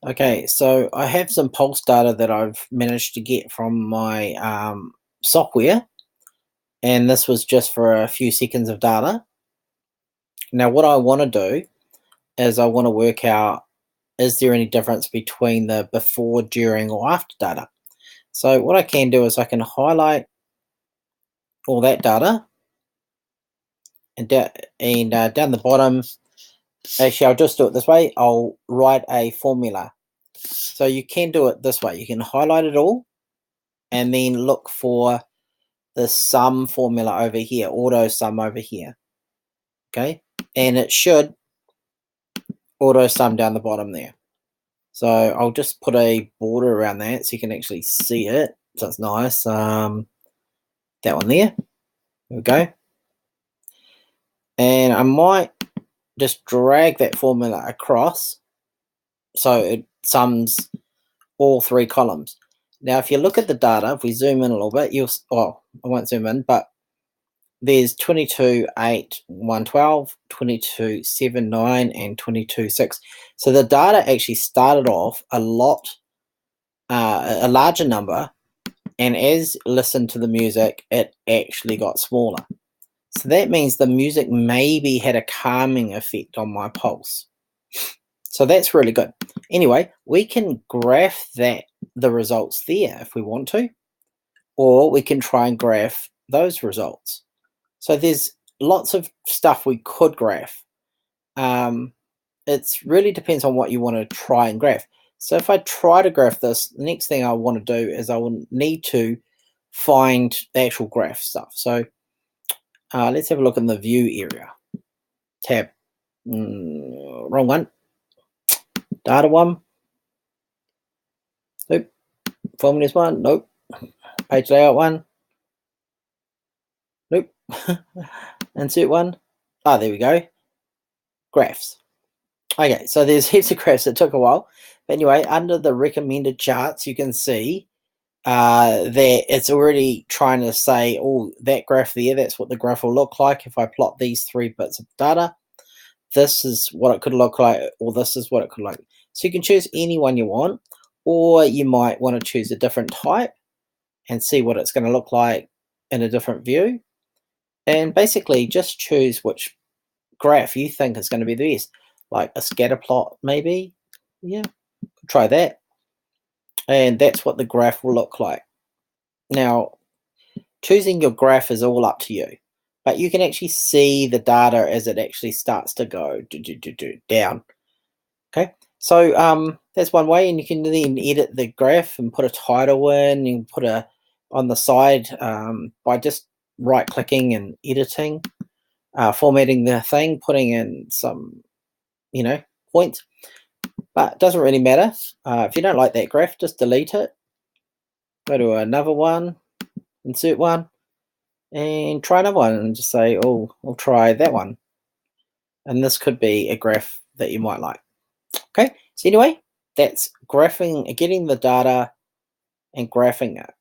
Okay, so I have some pulse data that I've managed to get from my software, and this was just for a few seconds of data. Now, what I want to do is I want to work out, is there any difference between the before, during, or after data? So what I can do is I can highlight all that data, and, down the bottom, actually I'll just do it this way, I'll write a formula. So you can do it this way, you can highlight it all, and then look for the sum formula over here, auto sum over here. Okay, and it should auto sum down the bottom there. So I'll just put a border around that so you can actually see it. So it's nice. That one there. There we go. And I might just drag that formula across so it sums all three columns. Now, if you look at the data, if we zoom in a little bit, you'll, well, I won't zoom in, but there's 22, 8, 112, 22, 7, 9, and 22, 6. So the data actually started off a larger number, and as listened to the music, it actually got smaller. So that means the music maybe had a calming effect on my pulse. So that's really good. Anyway, we can graph the results there if we want to, or we can try and graph those results. So there's lots of stuff we could graph. It really depends on what you want to try and graph. So if I try to graph this, the next thing I want to do is I will need to find the actual graph stuff. So let's have a look in the view area. Tab. Wrong one. Data one. Nope. Formulas one. Nope. Page layout one. Nope. Insert one. There we go. Graphs. Okay, so there's heaps of graphs. It took a while. But anyway, under the recommended charts, you can see that it's already trying to say, oh, that graph there, that's what the graph will look like if I plot these three bits of data. This is what it could look like, or this is what it could look like. So you can choose any one you want, or you might want to choose a different type and see what it's going to look like in a different view. And basically just choose which graph you think is going to be the best, like a scatter plot maybe. Yeah, try that. And that's what the graph will look like. Now, choosing your graph is all up to you, but you can actually see the data as it actually starts to go down. Okay, so that's one way, and you can then edit the graph and put a title in. You can put on the side by just right-clicking and editing, formatting the thing, putting in some, points. But it doesn't really matter. If you don't like that graph, just delete it. Go to another one, insert one, and try another one, and just say, oh, I'll try that one. And this could be a graph that you might like. Okay, so anyway, that's graphing, getting the data and graphing it.